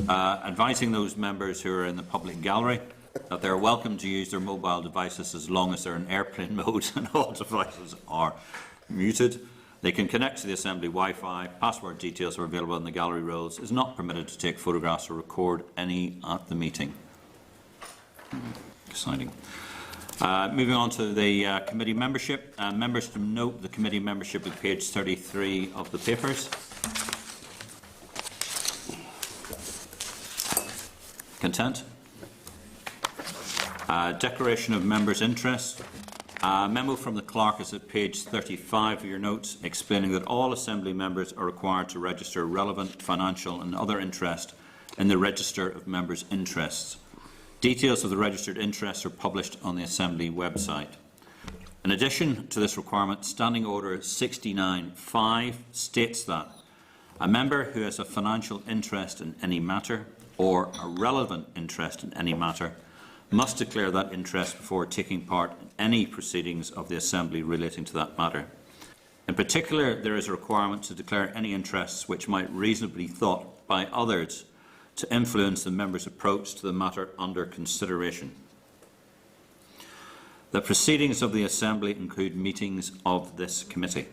advising those members who are in the public gallery that they are welcome to use their mobile devices as long as they are in airplane mode and all devices are muted. They can connect to the Assembly Wi-Fi. Password details are available in the gallery rules. It is not permitted to take photographs or record any at the meeting. Exciting. Moving on to the committee membership. Members to note the committee membership at page 33 of the papers. Content? Declaration of members' interest. Memo from the clerk is at page 35 of your notes, explaining that all Assembly members are required to register relevant financial and other interest in the Register of Members' Interests. Details of the registered interests are published on the Assembly website. In addition to this requirement, Standing Order 69(5) states that a member who has a financial interest in any matter or a relevant interest in any matter must declare that interest before taking part in any proceedings of the Assembly relating to that matter. In particular, there is a requirement to declare any interests which might reasonably be thought by others to influence the member's approach to the matter under consideration. The proceedings of the Assembly include meetings of this committee.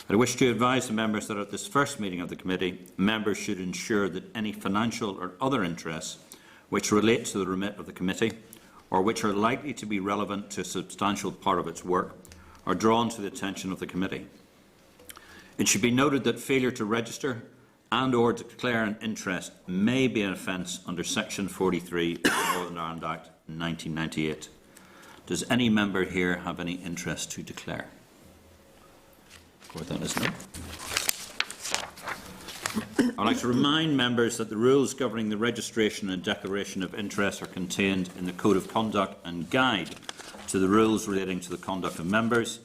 I wish to advise the members that at this first meeting of the committee, members should ensure that any financial or other interests which relate to the remit of the committee or which are likely to be relevant to a substantial part of its work are drawn to the attention of the committee. It should be noted that failure to register and or declare an interest may be an offence under Section 43 of the Northern Ireland Act 1998. Does any member here have any interest to declare? That is no. I would like to remind members that the rules governing the registration and declaration of interest are contained in the Code of Conduct and Guide to the rules relating to the conduct of members,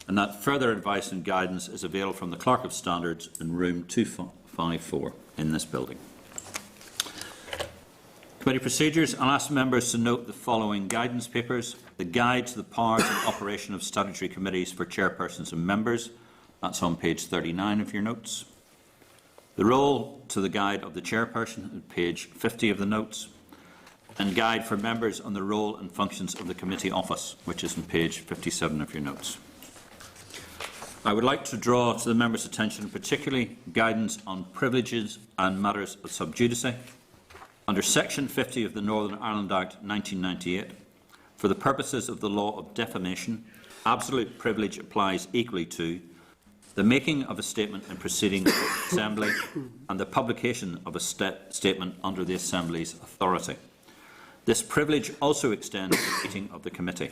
and that further advice and guidance is available from the Clerk of Standards in room 254 in this building. Committee procedures. I'll ask members to note the following guidance papers: the Guide to the Powers and Operation of Statutory Committees for Chairpersons and Members. That's on page 39 of your notes. The role to the guide of the chairperson at page 50 of the notes, and guide for members on the role and functions of the committee office, which is on page 57 of your notes. I would like to draw to the members' attention particularly guidance on privileges and matters of sub judice. Under Section 50 of the Northern Ireland Act 1998, for the purposes of the law of defamation, absolute privilege applies equally to the making of a statement in proceedings of the Assembly and the publication of a statement under the Assembly's authority. This privilege also extends to the meeting of the committee.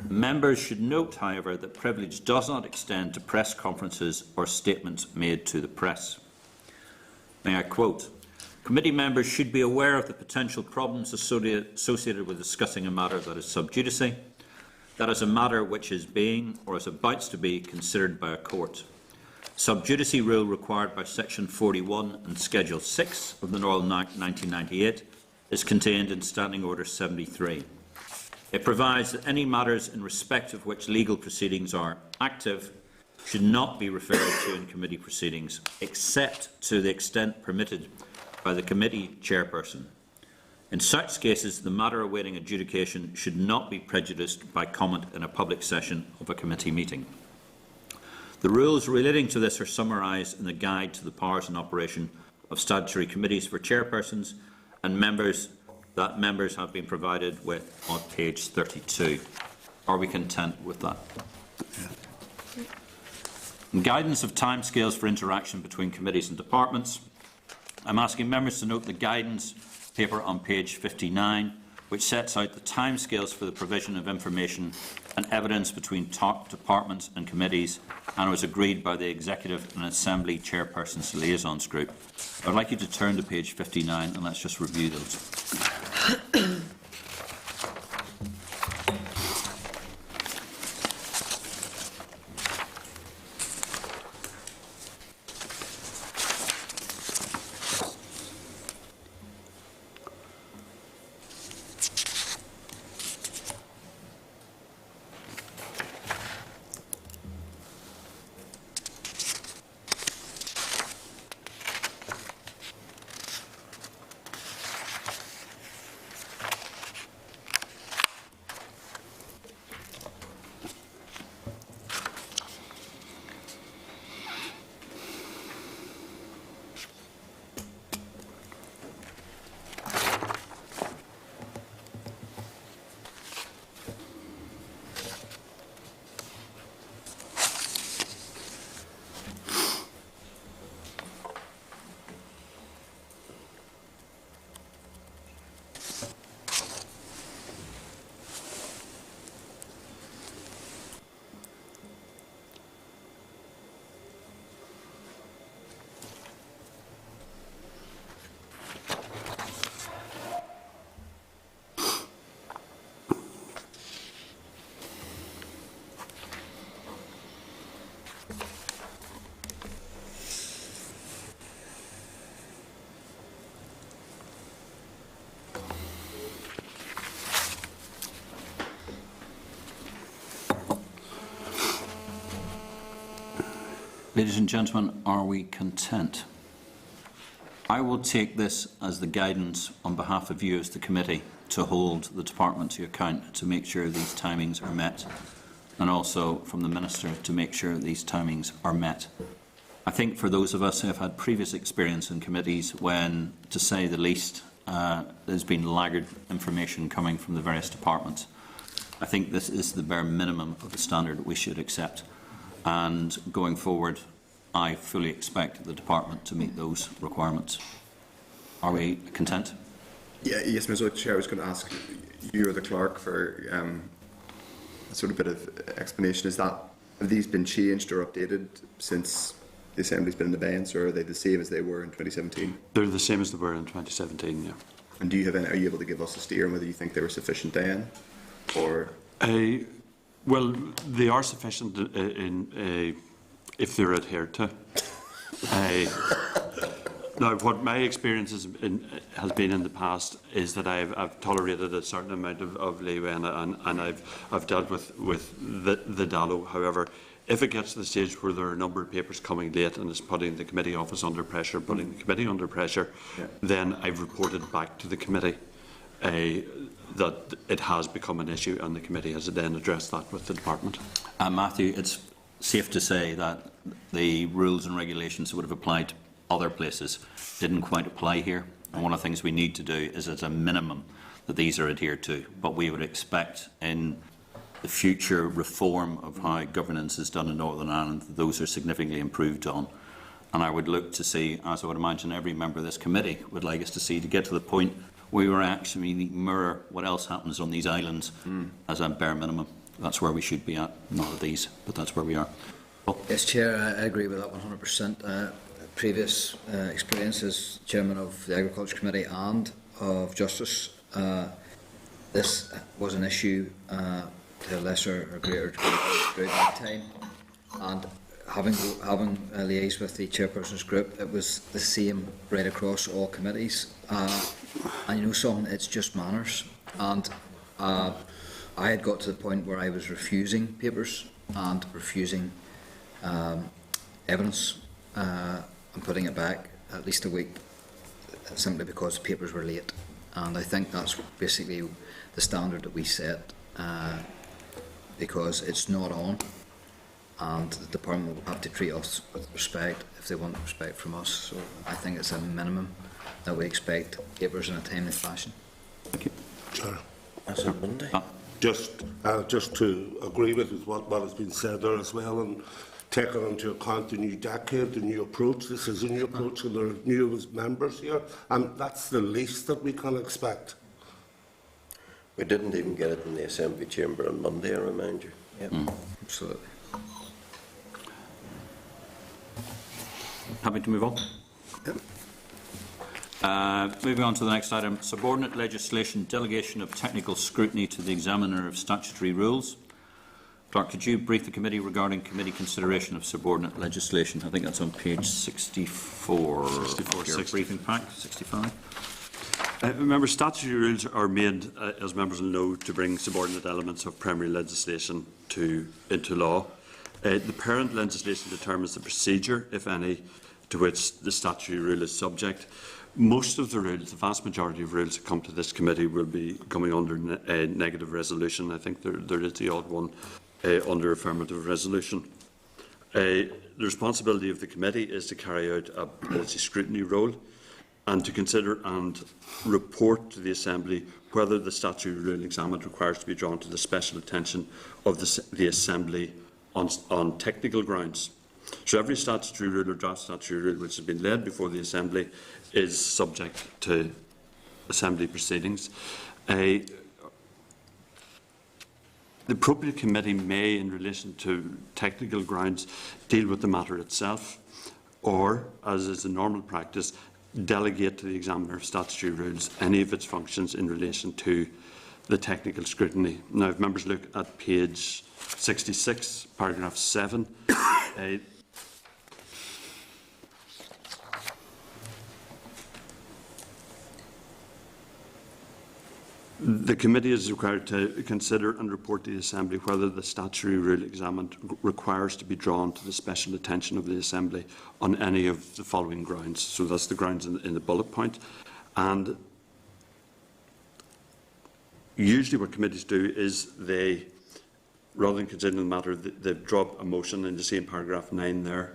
Members should note, however, that privilege does not extend to press conferences or statements made to the press. May I quote, "Committee members should be aware of the potential problems associated with discussing a matter that is sub judice, that is a matter which is being or is about to be considered by a court. Sub judice rule required by Section 41 and Schedule 6 of the Northern Act 1998 is contained in Standing Order 73. It provides that any matters in respect of which legal proceedings are active should not be referred to in committee proceedings, except to the extent permitted by the committee chairperson. In such cases, the matter awaiting adjudication should not be prejudiced by comment in a public session of a committee meeting. The rules relating to this are summarised in the Guide to the Powers and Operation of Statutory Committees for Chairpersons and Members that members have been provided with on page 32. Are we content with that? And guidance of timescales for interaction between committees and departments. I'm asking members to note the guidance paper on page 59, which sets out the timescales for the provision of information and evidence between departments and committees, and was agreed by the Executive and Assembly Chairpersons Liaisons Group. I'd like you to turn to page 59 and let's just review those. Ladies and gentlemen, are we content? I will take this as the guidance on behalf of you as the committee to hold the department to account to make sure these timings are met, and also from the Minister to make sure these timings are met. I think for those of us who have had previous experience in committees when, to say the least, there's been laggard information coming from the various departments, I think this is the bare minimum of the standard we should accept. And going forward, I fully expect the department to meet those requirements. Are we content? Yeah, yes, Mr. Chair, I was going to ask you or the clerk for a sort of bit of explanation. Is that, have these been changed or updated since the Assembly's been in abeyance, or are they the same as they were in 2017? They're the same as they were in 2017, yeah. And do you have any, are you able to give us a steer on whether you think they were sufficient then, or? Well, they are sufficient if they're adhered to. Now, what my experience has been in the past is that I've tolerated a certain amount of leeway, and I've dealt with the DALO. However, if it gets to the stage where there are a number of papers coming late and it's putting the committee office under pressure, then I've reported back to the committee that it has become an issue, and the committee has then addressed that with the department. Matthew, it's safe to say that the rules and regulations that would have applied to other places didn't quite apply here. And one of the things we need to do is, as a minimum, that these are adhered to. But we would expect in the future reform of how governance is done in Northern Ireland, those are significantly improved on. And I would look to see, as I would imagine every member of this committee would like us to see, to get to the point where we actually mirror what else happens on these islands as a bare minimum. That's where we should be at, not at these, but that's where we are. Well, yes, Chair, I agree with that 100%. Previous experience as Chairman of the Agriculture Committee and of Justice, this was an issue to a lesser or greater degree throughout that time, and having liaised with the chairperson's group, it was the same right across all committees. And you know something, it's just manners. And I had got to the point where I was refusing papers and refusing evidence and putting it back at least a week, simply because the papers were late. And I think that's basically the standard that we set, because it's not on, and the department will have to treat us with respect if they want respect from us. So I think it's a minimum that we expect papers in a timely fashion. Thank you. Chair. As on Monday. Just to agree with what has been said there as well, and taking into account the new decade, the new approach. This is a new approach, and there are new members here, and that's the least that we can expect. We didn't even get it in the Assembly chamber on Monday, I remind you. Yep. Absolutely. Happy to move on? Yep. Moving on to the next item, subordinate legislation, delegation of technical scrutiny to the examiner of statutory rules. Clerk, could you brief the committee regarding committee consideration of subordinate legislation? I think that's on page 64 of your briefing pack, 65. Remember, statutory rules are made, as members will know, to bring subordinate elements of primary legislation into law. The parent legislation determines the procedure, if any, to which the statutory rule is subject. Most of the rules, the vast majority of rules that come to this committee, will be coming under negative resolution. I think there is the odd one under affirmative resolution. The responsibility of the committee is to carry out a policy scrutiny role and to consider and report to the Assembly whether the statutory rule examined requires to be drawn to the special attention of the Assembly on technical grounds. So every statutory rule or draft statutory rule which has been laid before the Assembly is subject to Assembly proceedings. The appropriate committee may, in relation to technical grounds, deal with the matter itself, or, as is the normal practice, delegate to the examiner of statutory rules any of its functions in relation to the technical scrutiny. Now, if members look at page 66, paragraph 7, The committee is required to consider and report to the Assembly whether the statutory rule examined requires to be drawn to the special attention of the Assembly on any of the following grounds. So that's the grounds in the bullet point. And usually what committees do is they, rather than considering the matter, they drop a motion, and you see in paragraph 9 there,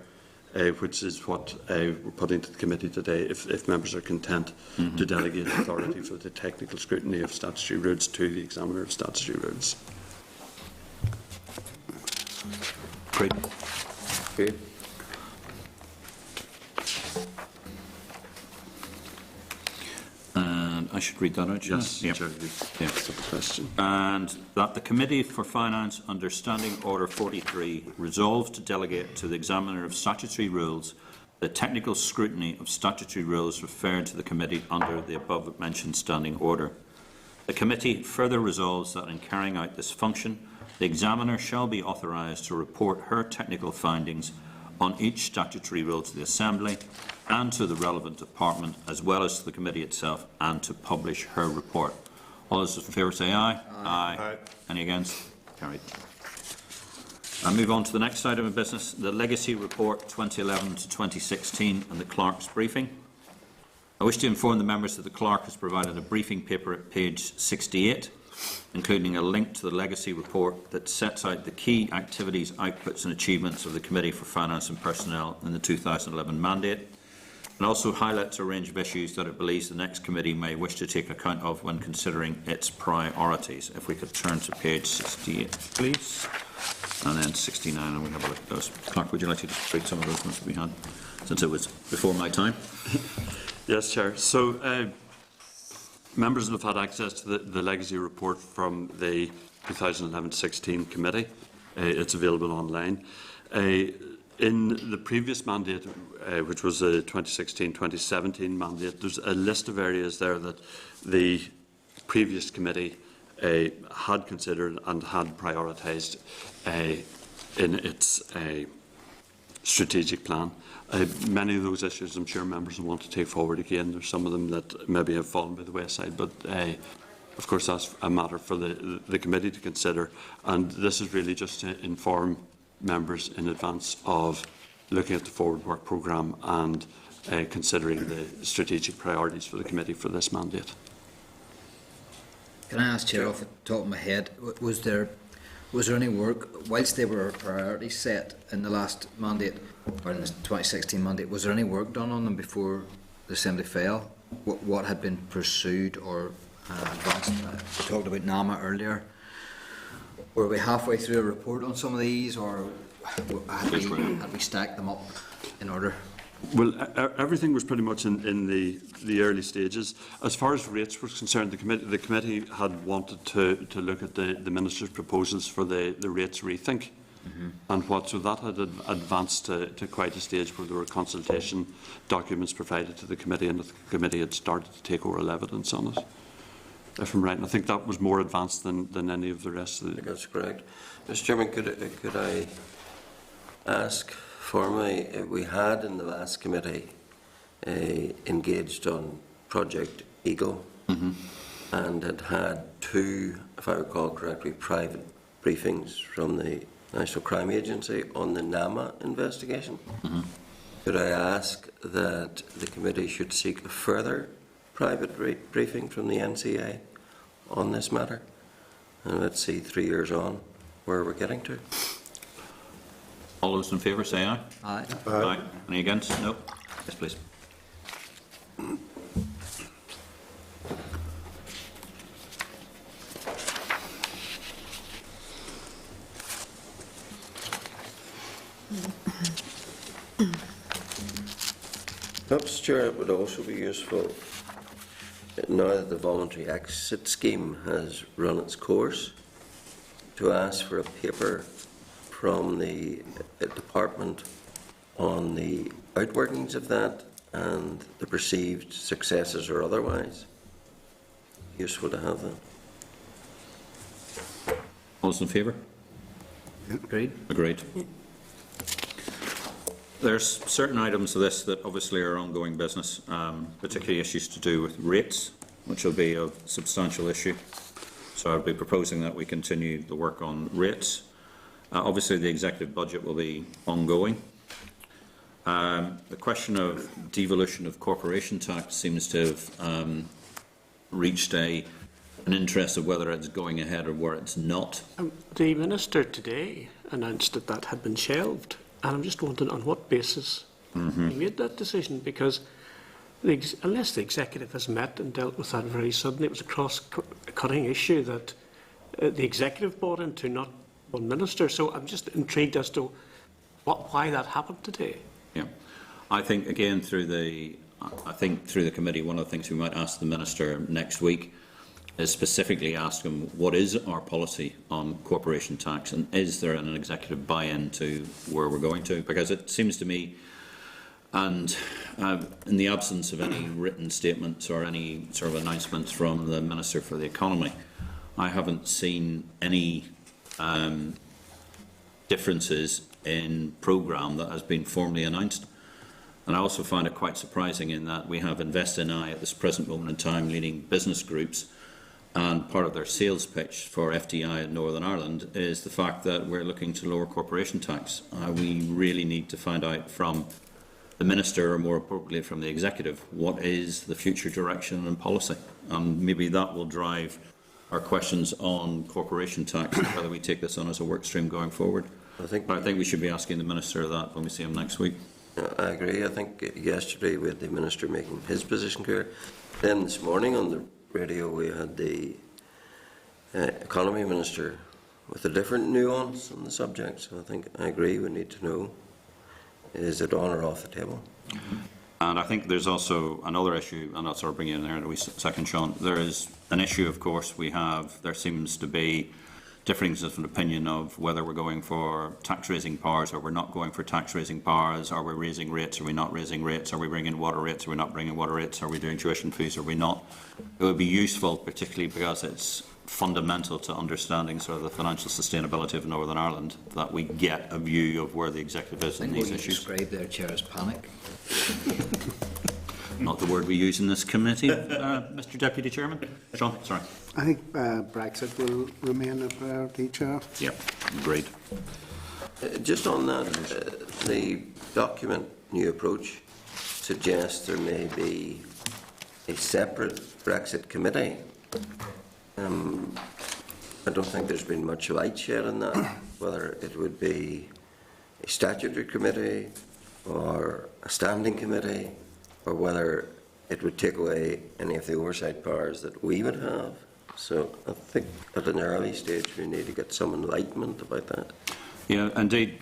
which is what we're putting to the committee today, if members are content to delegate authority for the technical scrutiny of statutory rules to the examiner of statutory rules. Great. Okay. And I should read that out, shouldn't Yes, I? Yeah. Chair, Yeah. that's the question. And that the Committee for Finance, under Standing Order 43, resolves to delegate to the Examiner of Statutory Rules the technical scrutiny of statutory rules referred to the Committee under the above-mentioned Standing Order. The Committee further resolves that in carrying out this function, the Examiner shall be authorised to report her technical findings on each statutory rule to the Assembly and to the relevant department, as well as to the Committee itself, and to publish her report. All those in favour say aye. Aye. Aye. Any against? Carried. I move on to the next item of business, the Legacy Report 2011 to 2016 and the Clerk's briefing. I wish to inform the members that the Clerk has provided a briefing paper at page 68, including a link to the Legacy Report that sets out the key activities, outputs and achievements of the Committee for Finance and Personnel in the 2011 mandate, and also highlights a range of issues that it believes the next committee may wish to take account of when considering its priorities. If we could turn to page 68, please, and then 69, and we have a look at those. Clerk, would you like to just read some of those ones that we had, since it was before my time? Yes, Chair. So, members will have had access to the Legacy Report from the 2011-16 committee. It's available online. In the previous mandate, which was the 2016-2017 mandate, there's a list of areas there that the previous committee had considered and had prioritised in its strategic plan. Many of those issues I'm sure members will want to take forward again. There's some of them that maybe have fallen by the wayside, but of course that's a matter for the committee to consider, and this is really just to inform members in advance of looking at the forward work programme and considering the strategic priorities for the committee for this mandate. Can I ask, Chair, off the top of my head, was there any work, whilst they were priorities set in the last mandate, or in the 2016 mandate, was there any work done on them before the Assembly fell? What had been pursued or advanced? We talked about NAMA earlier. Were we halfway through a report on some of these, or had we stacked them up in order? Well, everything was pretty much in the early stages. As far as rates were concerned, the committee had wanted to look at the Minister's proposals for the rates rethink. And so that had advanced to quite a stage where there were consultation documents provided to the committee, and the committee had started to take oral evidence on it. If I'm right, and I think that was more advanced than any of the rest of the... I think that's correct. Mr. Chairman, could I ask formally, we had in the last committee engaged on Project Eagle, and had two, if I recall correctly, private briefings from the National Crime Agency on the NAMA investigation. Could I ask that the committee should seek a further private briefing from the NCA on this matter? And let's see, 3 years on, where we're getting to. All those in favour say aye. Aye. Aye. Any against? No. Yes, please. Perhaps, Chair, it would also be useful, now that the voluntary exit scheme has run its course, to ask for a paper from the department on the outworkings of that and the perceived successes or otherwise. Useful to have that. All those in favour? Agreed. Agreed. There's certain items of this that obviously are ongoing business, particularly issues to do with rates, which will be a substantial issue. So I'll be proposing that we continue the work on rates. Obviously, the executive budget will be ongoing. The question of devolution of corporation tax seems to have reached an interest of whether it's going ahead or where it's not. The Minister today announced that that had been shelved, and I'm just wondering on what basis he made that decision, because unless the Executive has met and dealt with that very suddenly, it was a cross-cutting issue that the Executive bought into, not one Minister. So I'm just intrigued as to why that happened today. Yeah, I think again through the committee, one of the things we might ask the Minister next week is specifically ask him what is our policy on corporation tax, and is there an executive buy-in to where we're going to? Because it seems to me, and in the absence of any written statements or any sort of announcements from the Minister for the Economy, I haven't seen any differences in programme that has been formally announced. And I also find it quite surprising in that we have Invest in I at this present moment in time leading business groups, and part of their sales pitch for FDI in Northern Ireland is the fact that we're looking to lower corporation tax. We really need to find out from the Minister, or more appropriately from the Executive, what is the future direction and policy. And maybe that will drive our questions on corporation tax, whether we take this on as a work stream going forward. But I think we should be asking the Minister that when we see him next week. I agree. I think yesterday we had the Minister making his position clear. Then this morning on the radio we had the Economy Minister with a different nuance on the subject. So I think I agree, we need to know, is it on or off the table? And I think there's also another issue, and I'll sort of bring you in there in a wee second, Sean. There is an issue, of course, there seems to be differences of opinion of whether we're going for tax-raising powers or we're not going for tax-raising powers. Are we raising rates? Are we not raising rates? Are we bringing water rates? Are we not bringing water rates? Are we doing tuition fees? Are we not? It would be useful, particularly because it's fundamental to understanding sort of the financial sustainability of Northern Ireland, that we get a view of where the Executive is in these issues. Describe their chair as panic. Not the word we use in this committee, Mr. Deputy Chairman. Sean, sorry. I think Brexit will remain a priority, Chair. Yep, agreed. Just on that, the document New Approach suggests there may be a separate Brexit committee. I don't think there's been much light shed on that, whether it would be a statutory committee or a standing committee, or whether it would take away any of the oversight powers that we would have. So I think at an early stage we need to get some enlightenment about that. Yeah, indeed.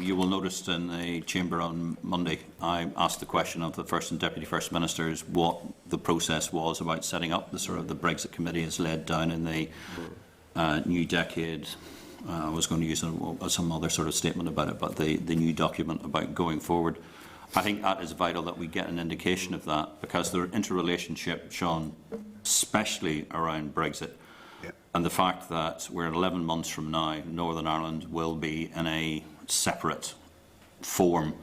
You will notice in the Chamber on Monday, I asked the question of the First and Deputy First Ministers what the process was about setting up the sort of the Brexit committee as laid down in the new decade. I was going to use some other sort of statement about it, but the new document about going forward. I think that is vital that we get an indication of that, because the interrelationship, Sean, especially around Brexit, and the fact that we're 11 months from now, Northern Ireland will be in a separate form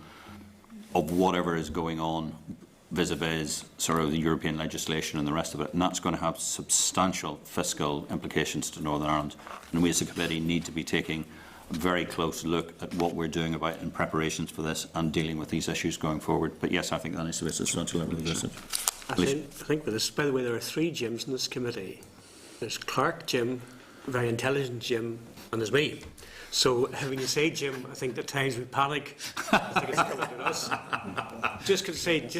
of whatever is going on vis-a-vis sort of the European legislation and the rest of it, and that's going to have substantial fiscal implications to Northern Ireland. And we as a committee need to be taking a very close look at what we're doing about in preparations for this and dealing with these issues going forward. But yes, I think that needs to be a substantial level of this. I think with this, by the way, there are 3 Jims in this committee. There's Clark Jim, very intelligent Jim, and there's me. So when you say Jim, I think at times we panic. I think it's coming to us. Just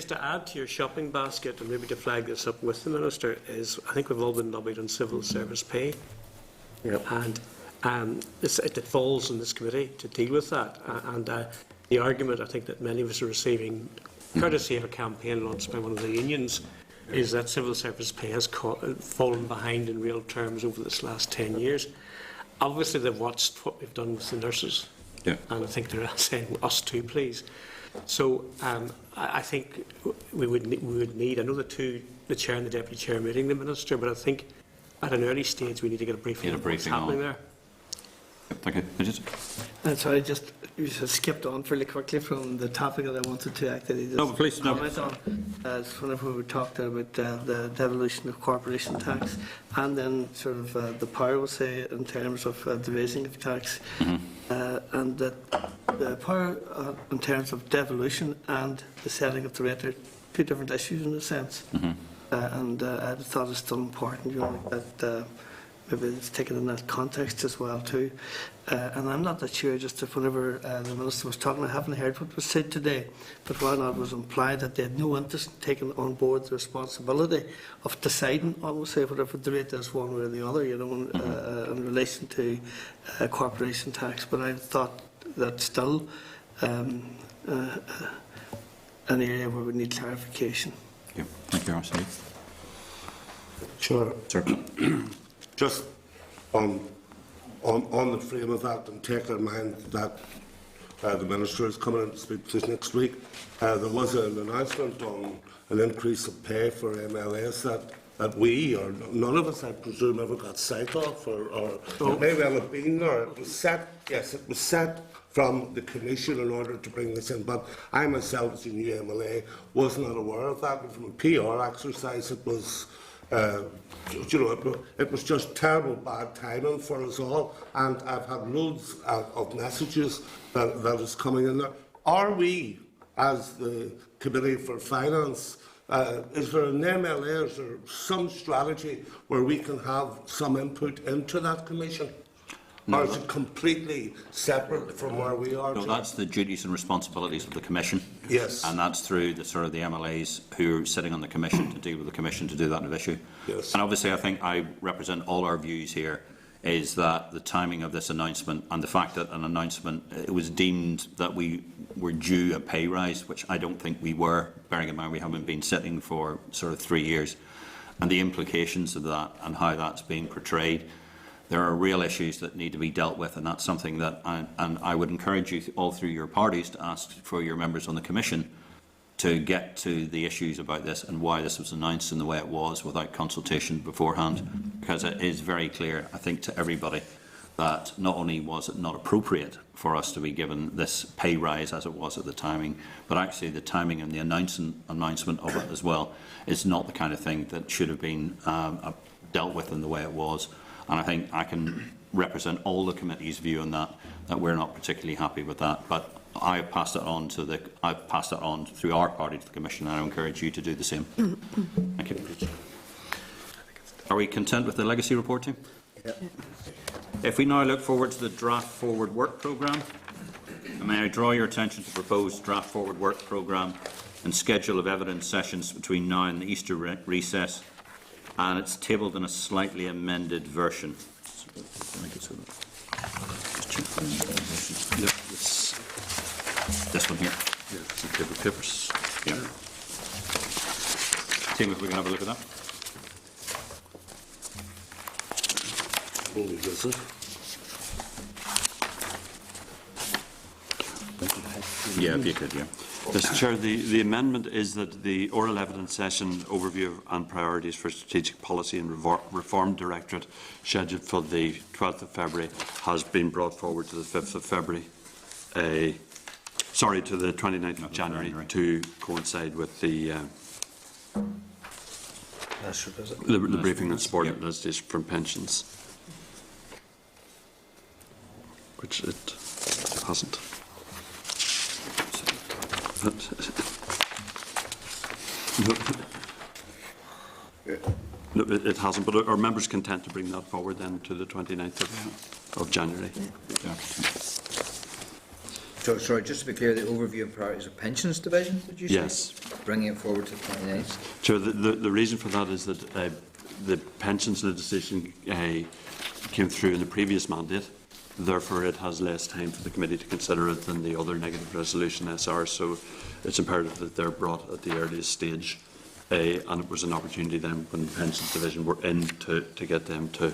to add to your shopping basket, and maybe to flag this up with the Minister, is I think we've all been lobbied on civil service pay. Yep. And it falls on this committee to deal with that. And the argument I think that many of us are receiving, courtesy of a campaign launched by one of the unions, is that civil service pay has fallen behind in real terms over this last 10 years. Obviously, they've watched what we've done with the nurses, and I think they're saying, us too, please. So I think we would need, I know the Chair and the Deputy Chair meeting the Minister, but I think at an early stage we need to get a briefing on what's happening there. Thank you. Bridget? Sorry, you just skipped on fairly quickly from the topic that I wanted to actually just No, please, no. comment on. Whenever we talked there about the devolution of corporation tax, and then sort of the power, we'll say, in terms of the raising of tax, and that the power in terms of devolution and the setting of the rate are two different issues in a sense. And I thought it's still important, you know, that maybe it's taken in that context as well too. And I'm not that sure, just if whenever the Minister was talking, I haven't heard what was said today, but while that was implied that they had no interest in taking on board the responsibility of deciding on, we'll say, whatever the rate is one way or the other, you know, in relation to corporation tax. But I thought that's still an area where we need clarification. Thank you, Ross. Sure. Sir. Just on the frame of that, and take in mind that the Minister is coming in to speak to us next week, there was an announcement on an increase of pay for MLAs that we, or none of us, I presume, ever got sight of, or it may well have been there. It was set, yes, it was set from the Commission in order to bring this in, but I myself, as a new MLA, was not aware of that. And from a PR exercise, it was, you know, it was just terrible bad timing for us all, and I've had loads of messages that is coming in there. Are we, as the Committee for Finance, is there an MLA, is there some strategy where we can have some input into that commission? No. Or is it completely separate from where we are? No, that's the duties and responsibilities of the Commission. Yes. And that's through the sort of the MLAs who are sitting on the Commission to deal with the Commission to do that issue. Yes. And obviously I think I represent all our views here, is that the timing of this announcement and the fact that an announcement, it was deemed that we were due a pay rise, which I don't think we were, bearing in mind we haven't been sitting for sort of 3 years, and the implications of that and how that's being portrayed. There are real issues that need to be dealt with, and that's something that I would encourage you all through your parties to ask for your members on the Commission to get to the issues about this and why this was announced in the way it was without consultation beforehand, because it is very clear, I think, to everybody that not only was it not appropriate for us to be given this pay rise as it was at the timing, but actually the timing and the announcement of it as well is not the kind of thing that should have been dealt with in the way it was. And I think I can represent all the committee's view on that we're not particularly happy with that. But I've passed it on through our party to the Commission, and I encourage you to do the same. Thank you. Are we content with the legacy report, team? Yep. If we now look forward to the draft forward work programme, may I draw your attention to the proposed draft forward work programme and schedule of evidence sessions between now and the Easter recess, and it's tabled in a slightly amended version. Yep, This one here. yeah, it's the table papers. Yeah. Team, if we can have a look at that. Will we visit? Yeah, if you could, yeah. Mr. Chair, the amendment is that the oral evidence session overview and priorities for strategic policy and reform directorate scheduled for the 12th of February has been brought forward to the 5th of February. Sorry, to the 29th of January to coincide with the briefing on subordinate legislation from pensions, which it hasn't. No, it hasn't, but are members content to bring that forward then to the 29th of January? Yeah. So, sorry, just to be clear, the overview and priorities of pensions division, did you say? Yes. Bringing it forward to the 29th. Chair, the reason for that is that the pensions legislation came through in the previous mandate. Therefore, it has less time for the committee to consider it than the other negative resolution SR. So it's imperative that they're brought at the earliest stage. And it was an opportunity then when the pensions division were in to get them to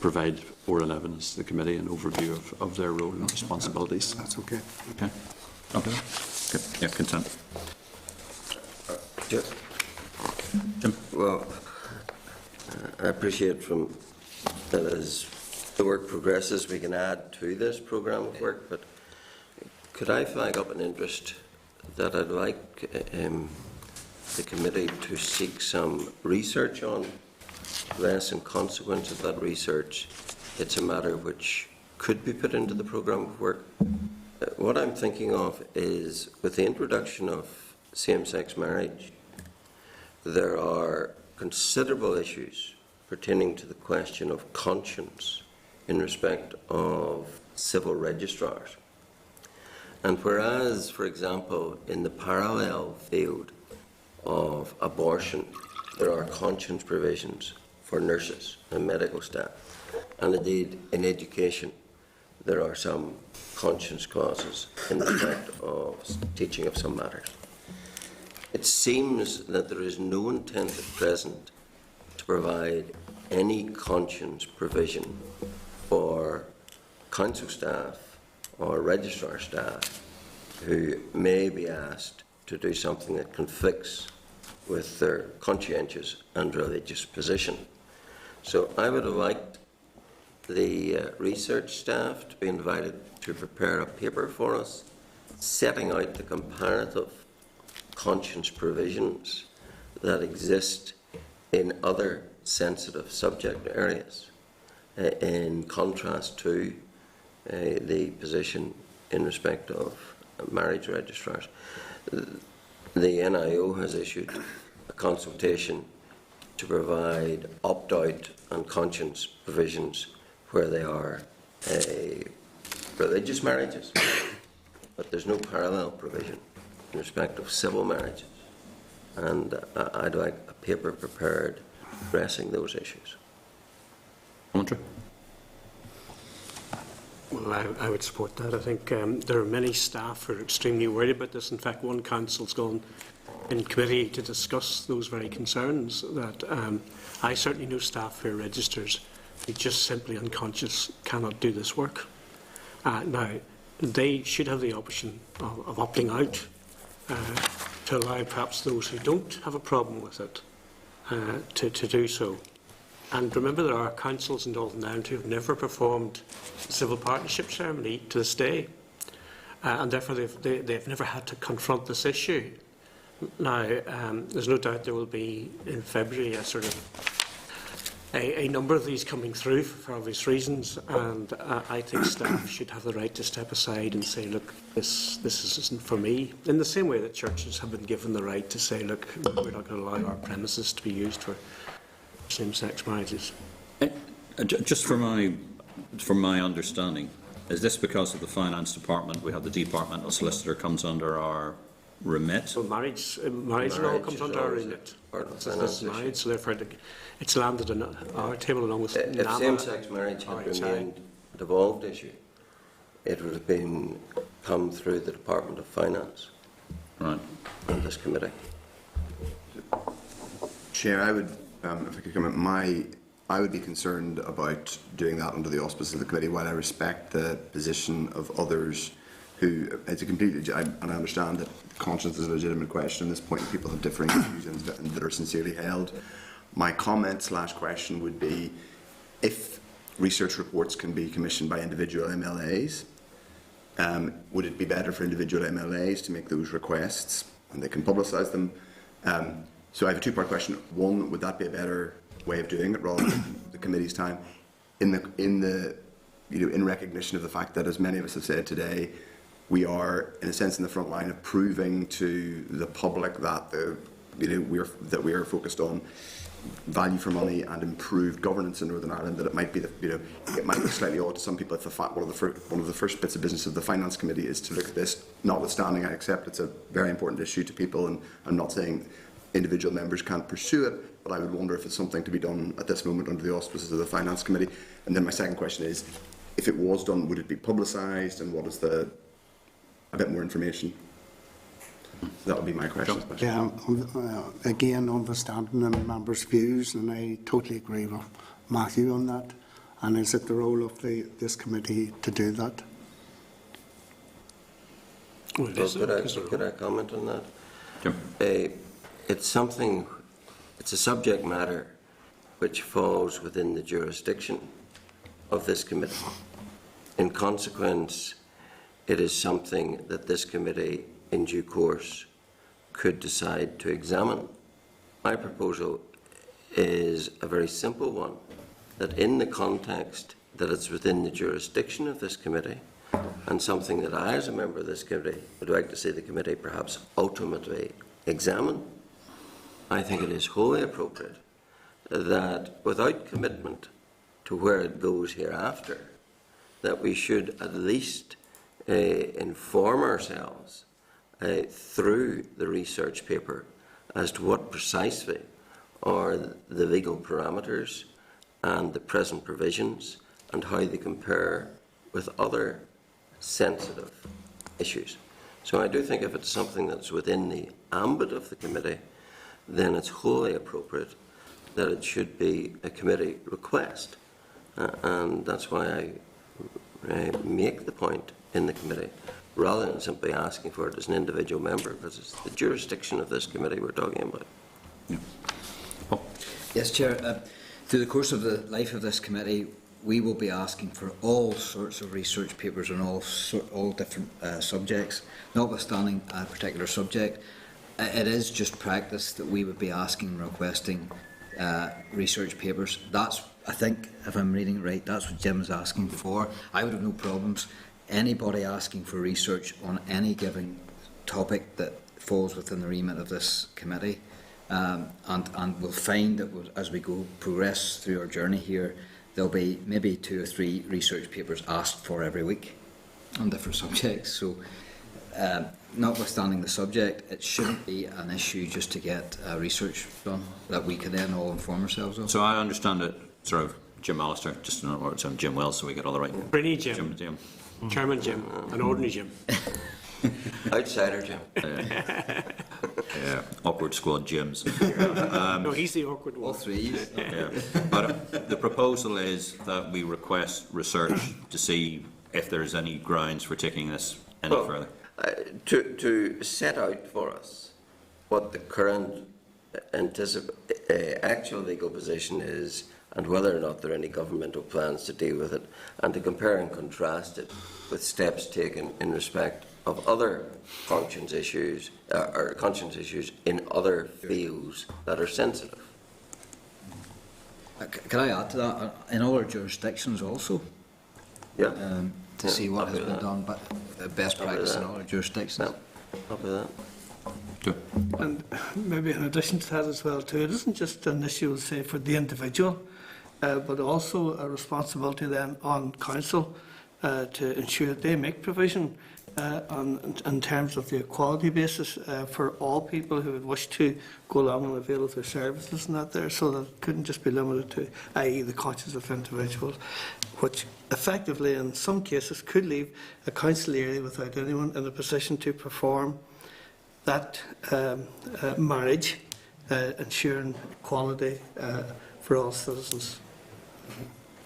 provide oral evidence to the committee, an overview of their role and responsibilities. That's okay. Okay. Okay. Good. Yeah, content. Jim? Well, I appreciate from that as the work progresses, we can add to this programme of work, but could I flag up an interest that I'd like the committee to seek some research on, less in consequence of that research. It's a matter which could be put into the programme of work. What I'm thinking of is, with the introduction of same-sex marriage, there are considerable issues pertaining to the question of conscience in respect of civil registrars. And whereas, for example, in the parallel field of abortion, there are conscience provisions for nurses and medical staff, and indeed in education, there are some conscience clauses in respect of teaching of some matters. It seems that there is no intent at present to provide any conscience provision for council staff or registrar staff who may be asked to do something that conflicts with their conscientious and religious position. So I would have liked the research staff to be invited to prepare a paper for us setting out the comparative conscience provisions that exist in other sensitive subject areas, in contrast to the position in respect of marriage registrars. The NIO has issued a consultation to provide opt-out and conscience provisions where they are religious marriages, but there's no parallel provision in respect of civil marriages. And I'd like a paper prepared addressing those issues. Commentary? Well, I would support that. I think there are many staff who are extremely worried about this. In fact, one council's gone in committee to discuss those very concerns. That I certainly know staff who are registers who just simply unconscious cannot do this work. Now, they should have the option of opting out to allow perhaps those who don't have a problem with it to do so. And remember, there are councils in Northern Ireland who have never performed the civil partnership ceremony to this day, and therefore they've never had to confront this issue. Now, there's no doubt there will be in February a sort of a number of these coming through for obvious reasons, and I think staff should have the right to step aside and say, look, this isn't for me, in the same way that churches have been given the right to say, look, we're not going to allow our premises to be used for same-sex marriages. Just for my understanding, is this because of the finance department? We have the departmental solicitor comes under our remit. So marriage law comes under our remit. This marriage, so therefore it's landed on our table along with if same-sex marriage had remained a devolved issue, it would have come through the Department of Finance, right, and this committee. Chair, I would, if I could comment, I would be concerned about doing that under the auspices of the committee, while I respect the position of others who, it's a completely, and I understand that conscience is a legitimate question at this point, and people have differing views and that are sincerely held. My comment / question would be, if research reports can be commissioned by individual MLAs, would it be better for individual MLAs to make those requests and they can publicise them? So I have a two-part question. One, would that be a better way of doing it rather than the committee's time? In recognition of the fact that, as many of us have said today, we are, in a sense, in the front line of proving to the public that we are focused on value for money and improved governance in Northern Ireland. That it might be it might be slightly odd to some people if one of the first bits of business of the Finance Committee is to look at this. Notwithstanding, I accept it's a very important issue to people, and I'm not saying individual members can't pursue it, but I would wonder if it's something to be done at this moment under the auspices of the Finance Committee. And then my second question is, if it was done, would it be publicised, and what is a bit more information? That would be my question. Yeah, again, understanding the members' views, and I totally agree with Matthew on that. And is it the role of this committee to do that? Well, Could I comment on that? Jim? It's a subject matter which falls within the jurisdiction of this committee. In consequence, it is something that this committee, in due course, could decide to examine. My proposal is a very simple one, that in the context that it's within the jurisdiction of this committee, and something that I, as a member of this committee, would like to see the committee perhaps ultimately examine, I think it is wholly appropriate that, without commitment to where it goes hereafter, that we should at least inform ourselves through the research paper as to what precisely are the legal parameters and the present provisions and how they compare with other sensitive issues. So I do think if it's something that's within the ambit of the committee, then it's wholly appropriate that it should be a committee request. And that's why I make the point in the committee, rather than simply asking for it as an individual member, because it's the jurisdiction of this committee we're talking about. Yeah. Oh. Yes, Chair. Through the course of the life of this committee, we will be asking for all sorts of research papers on all different subjects, notwithstanding a particular subject. It is just practice that we would be asking and requesting research papers. That's, I think, if I'm reading it right, that's what Jim is asking for. I would have no problems. Anybody asking for research on any given topic that falls within the remit of this committee, and we'll find that as we progress through our journey here, there'll be maybe 2 or 3 research papers asked for every week on different subjects. So, notwithstanding the subject, it shouldn't be an issue just to get research done that we can then all inform ourselves of. So I understand it, sort of, Jim Allister, just in other words, I'm Jim Wells, so we get all the right. Brinny Jim. Chairman Jim, an ordinary Jim. Outsider Jim. Yeah, awkward squad Jims. No, he's the awkward one. All 3. Yeah. But the proposal is that we request research to see if there's any grounds for taking this any further. To set out for us what the current actual legal position is and whether or not there are any governmental plans to deal with it, and to compare and contrast it with steps taken in respect of other conscience issues in other fields that are sensitive. Can I add to that? In other jurisdictions also, Yeah. to see what has been done, but best practice in other jurisdictions. Copy that. Sure. And maybe in addition to that as well too, it isn't just an issue, say, for the individual, but also a responsibility then on council to ensure that they make provision in terms of the equality basis for all people who would wish to go along and avail of their services and that there, so that it couldn't just be limited to, i.e. the conscience of individuals, which effectively in some cases could leave a council area without anyone in a position to perform that marriage, ensuring equality for all citizens.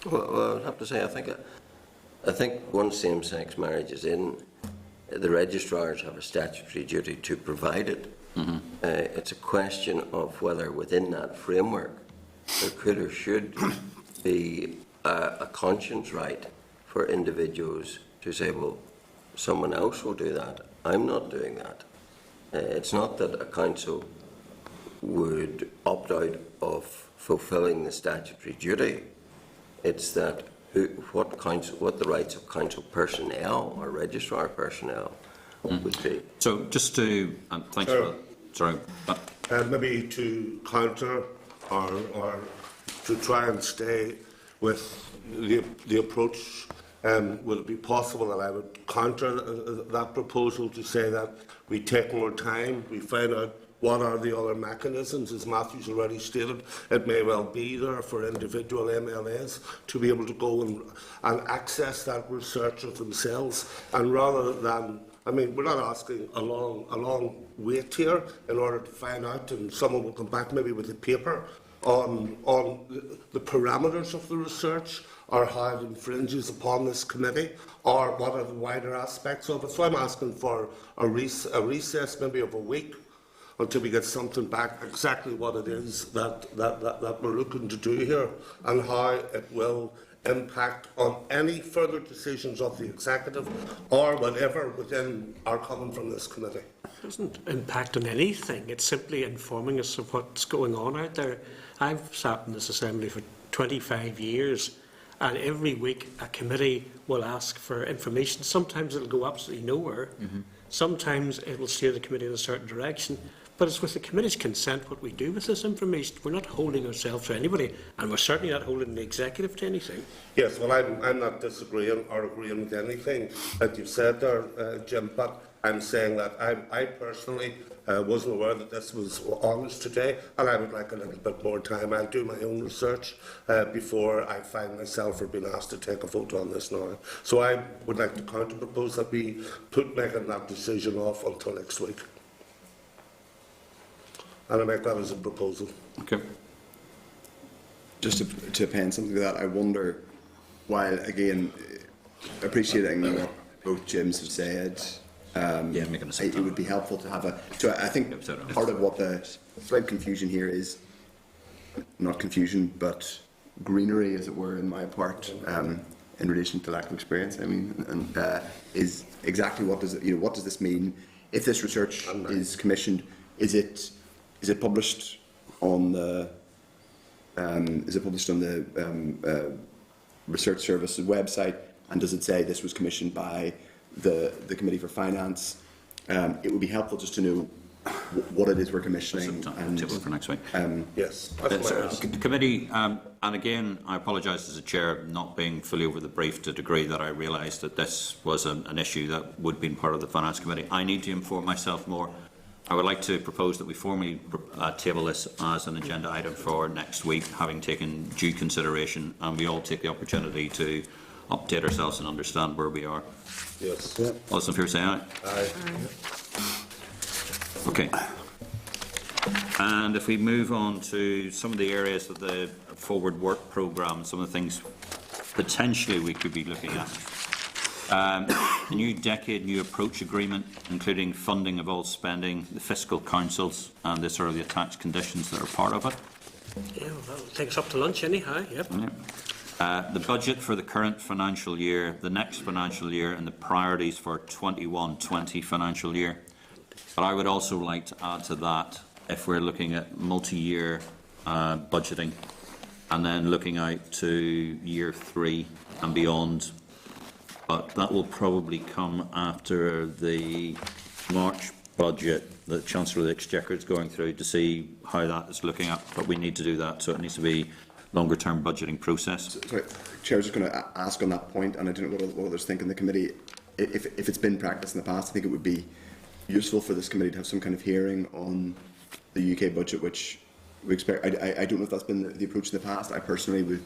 Well, I'd have to say, I think once same-sex marriage is in, the registrars have a statutory duty to provide it. Mm-hmm. It's a question of whether within that framework there could or should be a conscience right for individuals to say, well, someone else will do that, I'm not doing that. It's not that a council would opt out of fulfilling the statutory duty. It's that what the rights of council personnel or registrar personnel would be. So just to, thanks for, sorry. Maybe to counter or to try and stay with the approach, would it be possible that I would counter that proposal to say that we take more time, we find out what are the other mechanisms, as Matthew's already stated. It may well be there for individual MLAs to be able to go and access that research of themselves, and rather than, I mean, we're not asking a long wait here in order to find out, and someone will come back maybe with a paper on the parameters of the research, or how it infringes upon this committee, or what are the wider aspects of it. So I'm asking for a recess maybe of a week until we get something back, exactly what it is that we're looking to do here, and how it will impact on any further decisions of the executive or whatever within are coming from this committee. It doesn't impact on anything. It's simply informing us of what's going on out there. I've sat in this assembly for 25 years, and every week a committee will ask for information. Sometimes it'll go absolutely nowhere. Sometimes it will steer the committee in a certain direction. But it's with the committee's consent what we do with this information. We're not holding ourselves to anybody, and we're certainly not holding the executive to anything. Yes, well, I'm not disagreeing or agreeing with anything that you've said there, Jim, but I'm saying that I personally wasn't aware that this was on us today, and I would like a little bit more time. I'll do my own research before I find myself or being asked to take a vote on this now. So I would like to counter-propose that we put making that decision off until next week. And I make that as a proposal. Okay. Just to append something to that, I wonder, while again appreciating what both Jims have said, making a it would be helpful to have a. So I think part of what the slight confusion here is, not confusion, but greenery, as it were, in my part, in relation to lack of experience. I mean, and is exactly what does what does this mean? If this research is commissioned, is it published on the Research Service's website, and does it say this was commissioned by the Committee for Finance? It would be helpful just to know what it is we're commissioning. And table for next week. Yes, that's my ask. The committee, and again, I apologise as a chair, not being fully over the brief to the degree that I realised that this was an issue that would be part of the Finance Committee. I need to inform myself more. I would like to propose that we formally table this as an agenda item for next week, having taken due consideration, and we all take the opportunity to update ourselves and understand where we are. Yes. Yeah. All those in favour say aye. Aye. Okay. And if we move on to some of the areas of the forward work programme, some of the things potentially we could be looking at. The new decade new approach agreement, including funding of all spending, the fiscal councils, and the sort of the tax conditions that are part of it. Yeah, well, that'll take us up to lunch anyhow. Yep. Yeah. The budget for the current financial year, the next financial year, and the priorities for 21-20 financial year. But I would also like to add to that, if we're looking at multi-year budgeting, and then looking out to year 3 and beyond. But that will probably come after the March budget that Chancellor of the Exchequer is going through to see how that is looking at. But we need to do that, so it needs to be longer term budgeting process. Sorry, Chair, I was just going to ask on that point, and I don't know what others think in the committee. If it's been practiced in the past, I think it would be useful for this committee to have some kind of hearing on the UK budget, which we expect. I don't know if that's been the approach in the past. I personally would,